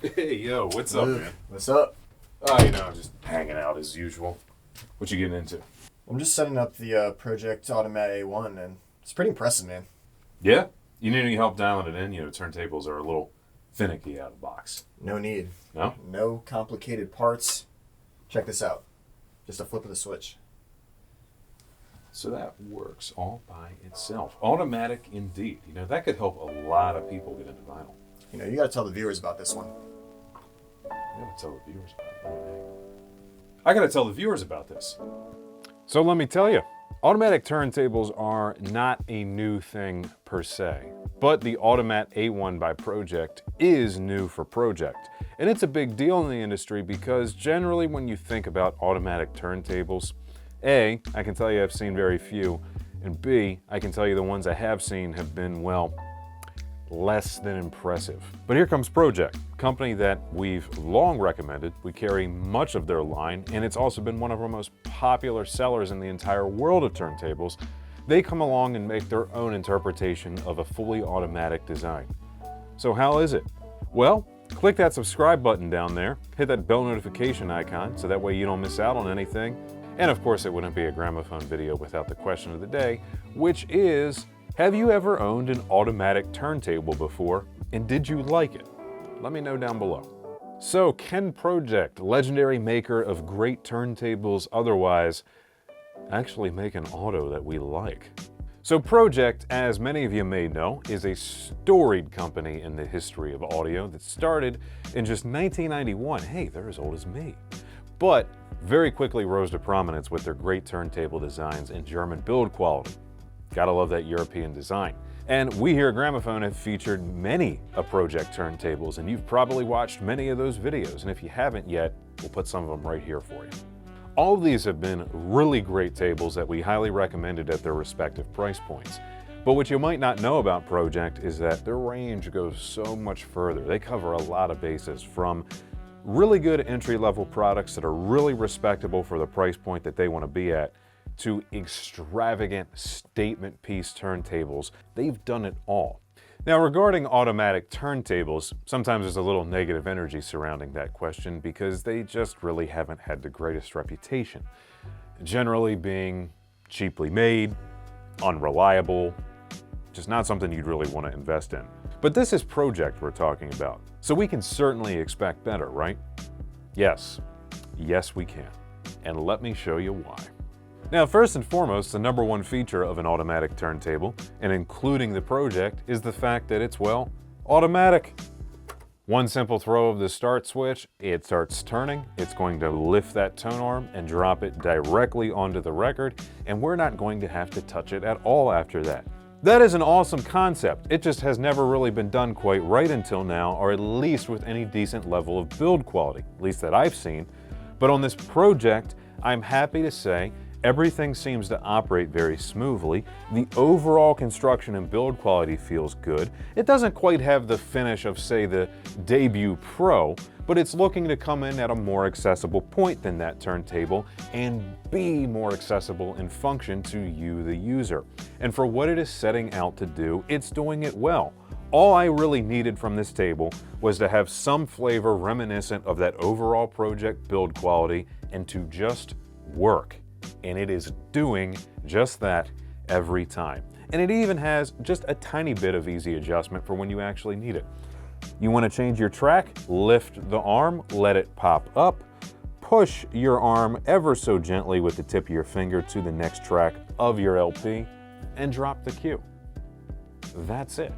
Hey, yo, what's up, man? What's up? Oh, just hanging out as usual. What you getting into? I'm just setting up the Pro-Ject Automat A1, and it's pretty impressive, man. Yeah? You need any help dialing it in? Turntables are a little finicky out of the box. No need. No? No complicated parts. Check this out. Just a flip of the switch. So that works all by itself. Automatic indeed. That could help a lot of people get into vinyl. You gotta tell the viewers about this one. I gotta tell the viewers about it. I gotta tell the viewers about this. So let me tell you, automatic turntables are not a new thing per se, but the Automat A1 by Pro-Ject is new for Pro-Ject. And it's a big deal in the industry because generally when you think about automatic turntables, A, I can tell you I've seen very few, and B, I can tell you the ones I have seen have been, well, less than impressive. But here comes Pro-Ject, a company that we've long recommended. We carry much of their line, and it's also been one of our most popular sellers in the entire world of turntables. They come along and make their own interpretation of a fully automatic design. So how is it? Well, click that subscribe button down there, hit that bell notification icon so that way you don't miss out on anything. And of course, it wouldn't be a Gramophone video without the question of the day, which is, have you ever owned an automatic turntable before, and did you like it? Let me know down below. So, can Pro-Ject, legendary maker of great turntables otherwise, actually make an auto that we like? So Pro-Ject, as many of you may know, is a storied company in the history of audio that started in just 1991. Hey, they're as old as me. But very quickly rose to prominence with their great turntable designs and German build quality. Gotta love that European design. And we here at Gramophone have featured many of Pro-Ject turntables, and you've probably watched many of those videos. And if you haven't yet, we'll put some of them right here for you. All of these have been really great tables that we highly recommended at their respective price points. But what you might not know about Pro-Ject is that their range goes so much further. They cover a lot of bases, from really good entry-level products that are really respectable for the price point that they want to be at, to extravagant statement piece turntables. They've done it all. Now, regarding automatic turntables, sometimes there's a little negative energy surrounding that question because they just really haven't had the greatest reputation. Generally being cheaply made, unreliable, just not something you'd really want to invest in. But this is Pro-Ject we're talking about, so we can certainly expect better, right? Yes, we can. And let me show you why. Now, first and foremost, the number one feature of an automatic turntable, and including the Pro-Ject, is the fact that it's, well, automatic. One simple throw of the start switch, it starts turning, it's going to lift that tone arm and drop it directly onto the record, and we're not going to have to touch it at all after that. That is an awesome concept. It just has never really been done quite right until now, or at least with any decent level of build quality, at least that I've seen. But on this Pro-Ject, I'm happy to say everything seems to operate very smoothly. The overall construction and build quality feels good. It doesn't quite have the finish of, say, the Debut Pro, but it's looking to come in at a more accessible point than that turntable and be more accessible in function to you, the user. And for what it is setting out to do, it's doing it well. All I really needed from this table was to have some flavor reminiscent of that overall Pro-Ject build quality and to just work. And it is doing just that every time. And it even has just a tiny bit of easy adjustment for when you actually need it. You want to change your track? Lift the arm, let it pop up, push your arm ever so gently with the tip of your finger to the next track of your LP, and drop the cue. That's it.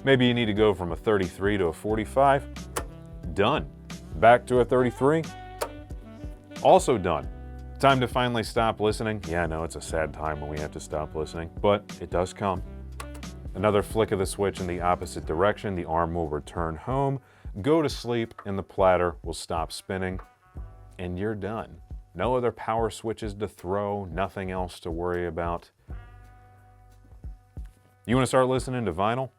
Maybe you need to go from a 33 to a 45. Done. Back to a 33. Also done. Time to finally stop listening. Yeah, I know it's a sad time when we have to stop listening, but it does come. Another flick of the switch in the opposite direction, the arm will return home, go to sleep, and the platter will stop spinning, and you're done. No other power switches to throw, nothing else to worry about. You want to start listening to vinyl?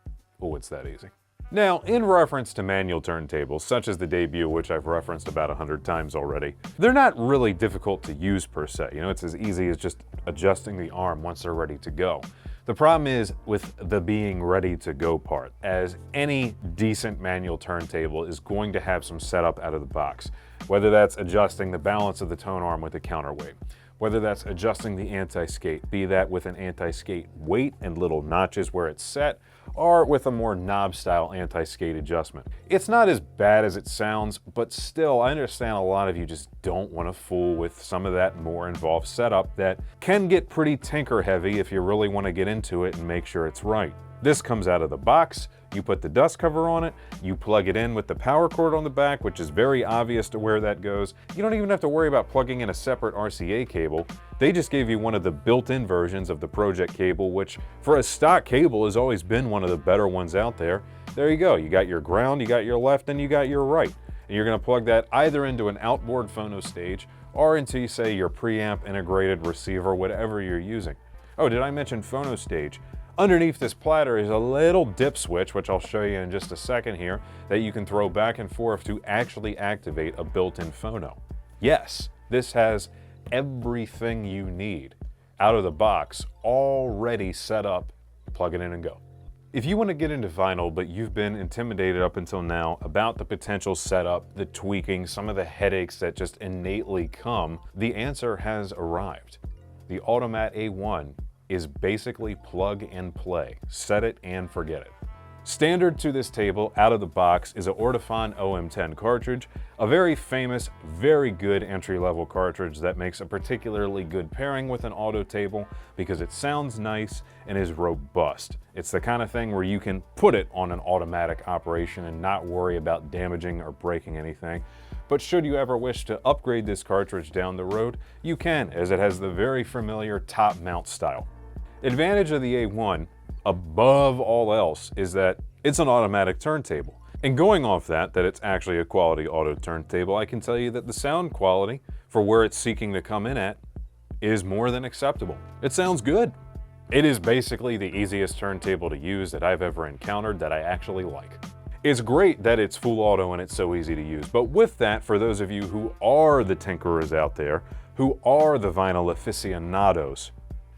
Oh, it's that easy. Now, in reference to manual turntables, such as the Debut, which I've referenced about 100 times already, they're not really difficult to use per se. It's as easy as just adjusting the arm once they're ready to go. The problem is with the being ready to go part, as any decent manual turntable is going to have some setup out of the box, whether that's adjusting the balance of the tone arm with a counterweight, whether that's adjusting the anti-skate, be that with an anti-skate weight and little notches where it's set, or with a more knob-style anti-skate adjustment. It's not as bad as it sounds, but still, I understand a lot of you just don't want to fool with some of that more involved setup that can get pretty tinker-heavy if you really want to get into it and make sure it's right. This comes out of the box, you put the dust cover on it, you plug it in with the power cord on the back, which is very obvious to where that goes. You don't even have to worry about plugging in a separate RCA cable. They just gave you one of the built-in versions of the Pro-Ject cable, which for a stock cable has always been one of the better ones out there. There you go, you got your ground, you got your left, and you got your right. And you're gonna plug that either into an outboard phono stage or into, say, your preamp integrated receiver, whatever you're using. Oh, did I mention phono stage? Underneath this platter is a little dip switch, which I'll show you in just a second here, that you can throw back and forth to actually activate a built-in phono. Yes, this has everything you need out of the box, already set up, plug it in and go. If you want to get into vinyl, but you've been intimidated up until now about the potential setup, the tweaking, some of the headaches that just innately come, the answer has arrived. The Automat A1 is basically plug and play. Set it and forget it. Standard to this table out of the box is an Ortofon OM10 cartridge, a very famous, very good entry-level cartridge that makes a particularly good pairing with an auto table because it sounds nice and is robust. It's the kind of thing where you can put it on an automatic operation and not worry about damaging or breaking anything. But should you ever wish to upgrade this cartridge down the road, you can, as it has the very familiar top mount style. Advantage of the A1, above all else, is that it's an automatic turntable. And going off that it's actually a quality auto turntable, I can tell you that the sound quality for where it's seeking to come in at is more than acceptable. It sounds good. It is basically the easiest turntable to use that I've ever encountered that I actually like. It's great that it's full auto and it's so easy to use, but with that, for those of you who are the tinkerers out there, who are the vinyl aficionados,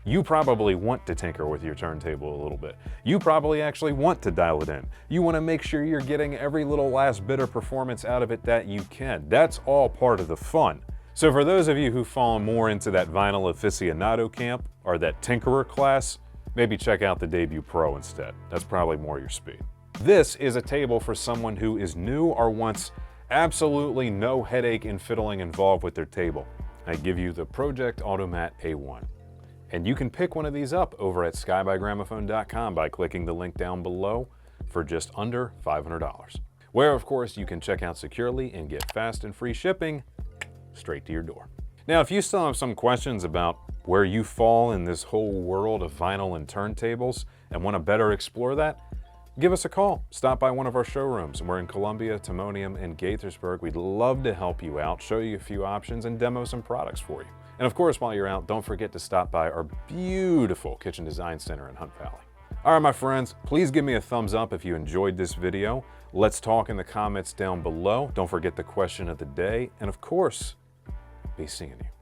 you probably want to tinker with your turntable a little bit. You probably actually want to dial it in. You want to make sure you're getting every little last bit of performance out of it that you can. That's all part of the fun. So for those of you who fall more into that vinyl aficionado camp or that tinkerer class, maybe check out the Debut Pro instead. That's probably more your speed. This is a table for someone who is new or wants absolutely no headache in fiddling involved with their table. I give you the Pro-Ject Automat A1. And you can pick one of these up over at skybygramophone.com by clicking the link down below for just under $500. Where, of course, you can check out securely and get fast and free shipping straight to your door. Now, if you still have some questions about where you fall in this whole world of vinyl and turntables and want to better explore that, give us a call. Stop by one of our showrooms. We're in Columbia, Timonium, and Gaithersburg. We'd love to help you out, show you a few options, and demo some products for you. And of course, while you're out, don't forget to stop by our beautiful Kitchen Design Center in Hunt Valley. All right, my friends, please give me a thumbs up if you enjoyed this video. Let's talk in the comments down below. Don't forget the question of the day. And of course, be seeing you.